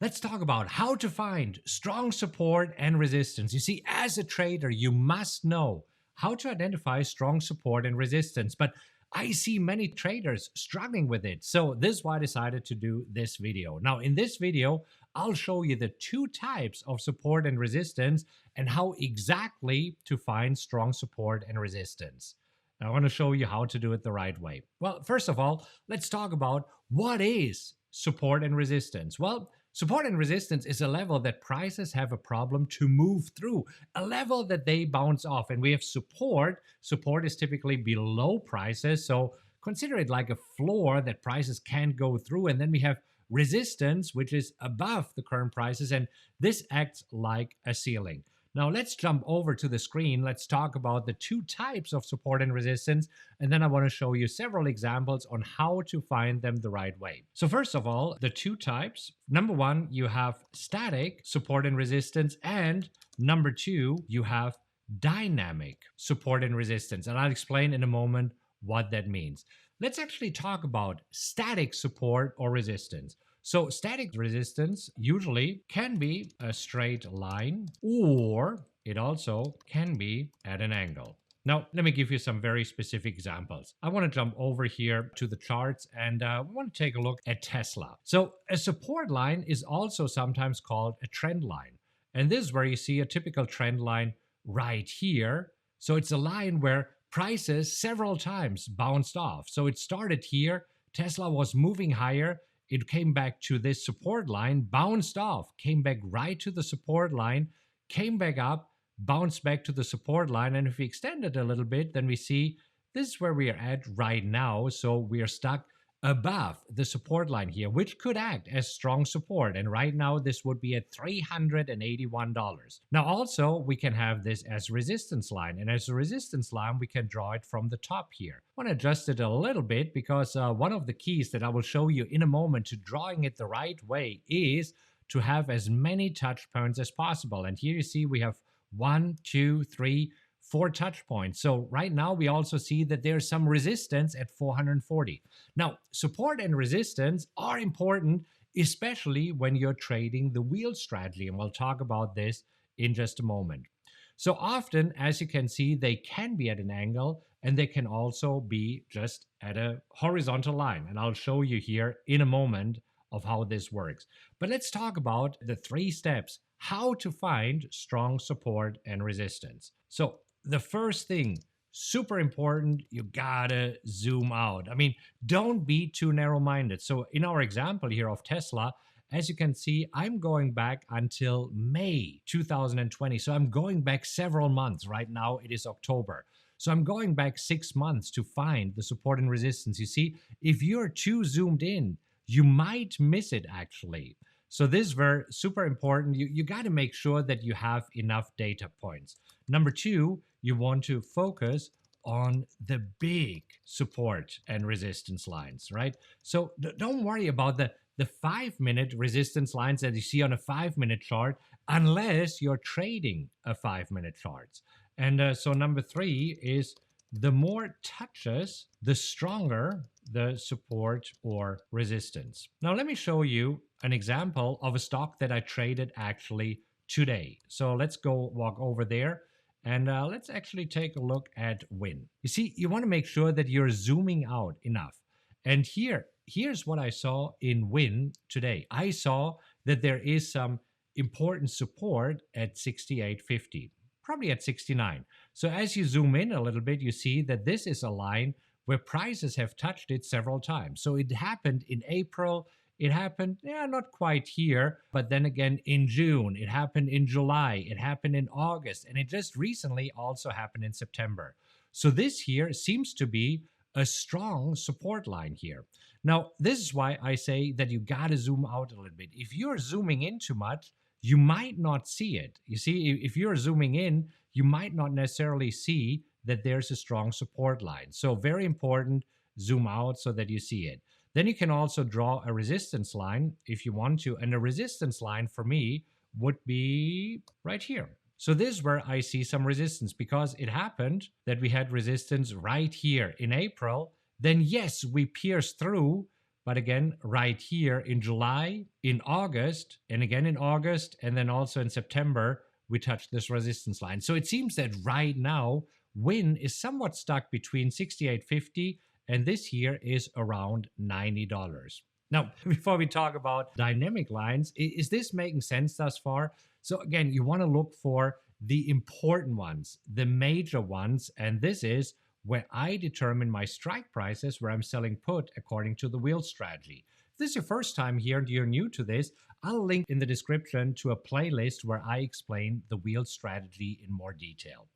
Let's talk about how to find strong support and resistance. You see, as a trader, you must know how to identify strong support and resistance, but I see many traders struggling with it. So this is why I decided to do this video. Now, in this video, I'll show you the two types of support and resistance and how exactly to find strong support and resistance. Now, I want to show you how to do it the right way. Well, first of all, let's talk about what is support and resistance. Well, support and resistance is a level that prices have a problem to move through, a level that they bounce off. And we have support. Support is typically below prices. So consider it like a floor that prices can't go through. And then we have resistance, which is above the current prices. And this acts like a ceiling. Now let's jump over to the screen. Let's talk about the two types of support and resistance. And then I want to show you several examples on how to find them the right way. So first of all, the two types. Number one, you have static support and resistance. And number two, you have dynamic support and resistance. And I'll explain in a moment what that means. Let's actually talk about static support or resistance. So static resistance usually can be a straight line, or it also can be at an angle. Now, let me give you some very specific examples. I want to jump over here to the charts and I want to take a look at Tesla. So a support line is also sometimes called a trend line. And this is where you see a typical trend line right here. So it's a line where prices several times bounced off. So it started here, Tesla was moving higher, it came back to this support line, bounced off, came back right to the support line, came back up, bounced back to the support line. And if we extend it a little bit, then we see this is where we are at right now. So we are stuck above the support line here, which could act as strong support. And right now, this would be at $381. Now, also, we can have this as resistance line. And as a resistance line, we can draw it from the top here. I want to adjust it a little bit because one of the keys that I will show you in a moment to drawing it the right way is to have as many touch points as possible. And here you see we have 1, 2, 3, 4 touch points. So right now we also see that there's some resistance at 440. Now, support and resistance are important, especially when you're trading the wheel strategy. And we'll talk about this in just a moment. So often, as you can see, they can be at an angle and they can also be just at a horizontal line. And I'll show you here in a moment of how this works. But let's talk about the 3 steps, how to find strong support and resistance. So the first thing, super important, you gotta zoom out. I mean, don't be too narrow-minded. So in our example here of Tesla, as you can see, I'm going back until May 2020. So I'm going back several months. Right now it is October. So I'm going back 6 months to find the support and resistance. You see, if you're too zoomed in, you might miss it actually. So this is very super important. You got to make sure that you have enough data points. Number 2, you want to focus on the big support and resistance lines, right? So don't worry about the 5-minute resistance lines that you see on a 5-minute chart unless you're trading a 5-minute chart. And so number 3 is the more touches, the stronger the support or resistance. Now let me show you an example of a stock that I traded actually today. So let's go walk over there and let's actually take a look at Win. You see, you want to make sure that you're zooming out enough. And here's what I saw in Win today. I saw that there is some important support at 68.50, probably at 69. So as you zoom in a little bit, you see that this is a line where prices have touched it several times. So it happened in April. It happened, not quite here, but then again in June. It happened in July. It happened in August. And it just recently also happened in September. So this here seems to be a strong support line here. Now, this is why I say that you got to zoom out a little bit. If you're zooming in too much, you might not see it. You see, if you're zooming in, you might not necessarily see that there's a strong support line. So very important, zoom out so that you see it. Then you can also draw a resistance line if you want to. And a resistance line for me would be right here. So this is where I see some resistance because it happened that we had resistance right here in April. Then yes, we pierced through, But again, right here in July, in August, and again in August, and then also in September, we touched this resistance line. So it seems that right now, Win is somewhat stuck between 68.50 and this here is around $90. Now, before we talk about dynamic lines, is this making sense thus far? So again, you want to look for the important ones, the major ones, and this is where I determine my strike prices, where I'm selling put according to the wheel strategy. If this is your first time here and you're new to this, I'll link in the description to a playlist where I explain the wheel strategy in more detail.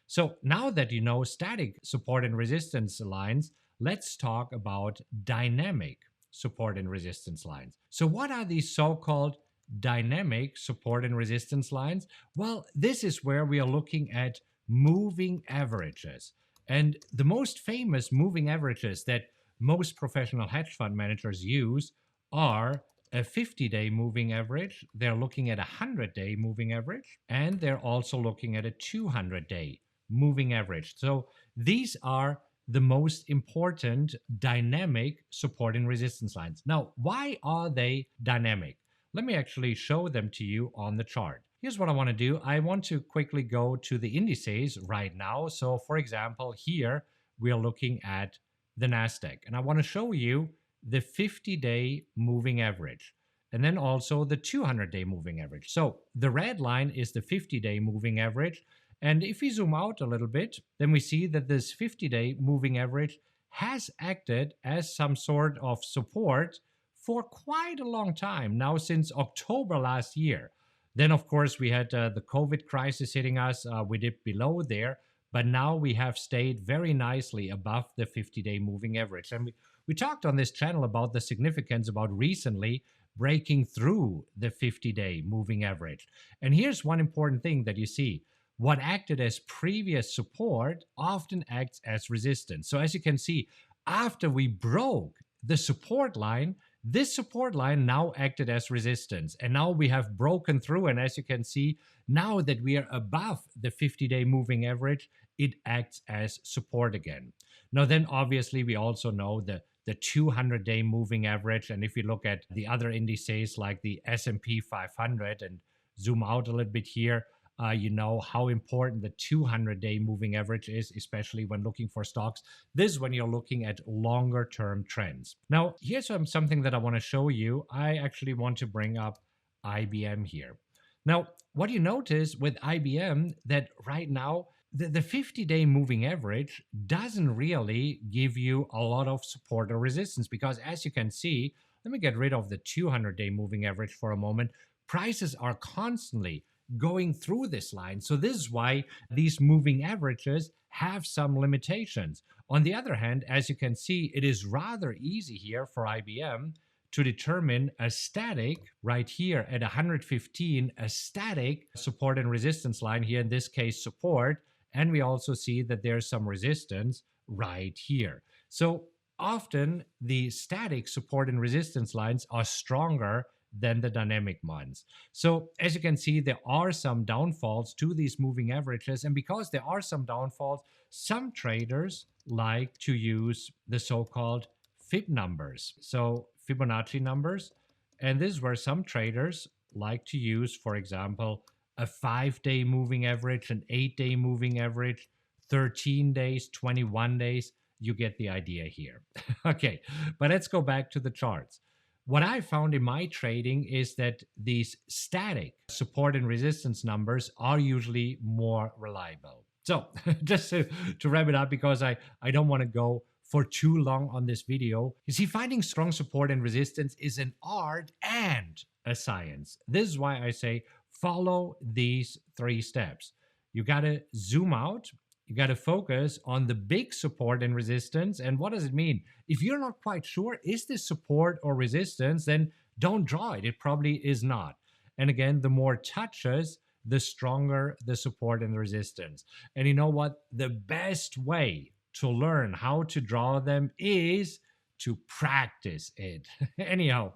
So now that you know static support and resistance lines, let's talk about dynamic support and resistance lines. So what are these so-called dynamic support and resistance lines? Well, this is where we are looking at moving averages. And the most famous moving averages that most professional hedge fund managers use are a 50-day moving average, they're looking at a 100-day moving average, and they're also looking at a 200-day moving average. So these are the most important dynamic support and resistance lines. Now, why are they dynamic? Let me actually show them to you on the chart. Here's what I want to do. I want to quickly go to the indices right now. So for example, here we are looking at the NASDAQ, and I want to show you the 50-day moving average and then also the 200-day moving average. So the red line is the 50-day moving average. And if we zoom out a little bit, then we see that this 50-day moving average has acted as some sort of support for quite a long time now, since October last year. Then, of course, we had the COVID crisis hitting us. We dipped below there, but now we have stayed very nicely above the 50-day moving average. And we talked on this channel about the significance about recently breaking through the 50-day moving average. And here's one important thing that you see. What acted as previous support often acts as resistance. So as you can see, after we broke the support line, this support line now acted as resistance. And now we have broken through. And as you can see, now that we are above the 50-day moving average, it acts as support again. Now then, obviously, we also know the 200-day moving average. And if you look at the other indices like the S&P 500 and zoom out a little bit here, you know how important the 200-day moving average is, especially when looking for stocks. This is when you're looking at longer term trends. Now, here's something that I want to show you. I actually want to bring up IBM here. Now, what you notice with IBM that right now, the 50-day moving average doesn't really give you a lot of support or resistance because as you can see, let me get rid of the 200-day moving average for a moment. Prices are constantly going through this line. So this is why these moving averages have some limitations. On the other hand, as you can see, it is rather easy here for IBM to determine a static right here at 115, a static support and resistance line here, in this case support, and we also see that there's some resistance right here. So often the static support and resistance lines are stronger than the dynamic ones. So as you can see, there are some downfalls to these moving averages. And because there are some downfalls, some traders like to use the so-called Fib numbers. So Fibonacci numbers. And this is where some traders like to use, for example, a 5-day moving average, an 8-day moving average, 13 days, 21 days. You get the idea here. Okay, but let's go back to the charts. What I found in my trading is that these static support and resistance numbers are usually more reliable. So just to wrap it up, because I don't want to go for too long on this video. You see, finding strong support and resistance is an art and a science. This is why I say follow these 3 steps. You got to zoom out. You got to focus on the big support and resistance. And what does it mean? If you're not quite sure, is this support or resistance, then don't draw it. It probably is not. And again, the more touches, the stronger the support and the resistance. And you know what? The best way to learn how to draw them is to practice it. Anyhow,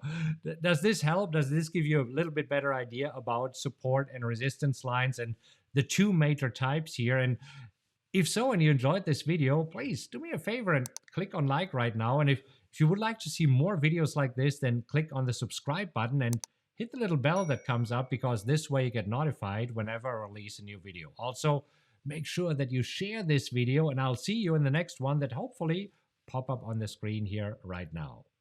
does this help? Does this give you a little bit better idea about support and resistance lines and the 2 major types here? And if so, and you enjoyed this video, please do me a favor and click on like right now. And if If you would like to see more videos like this, then click on the subscribe button and hit the little bell that comes up, because this way you get notified whenever I release a new video. Also, make sure that you share this video, and I'll see you in the next one that hopefully pop up on the screen here right now.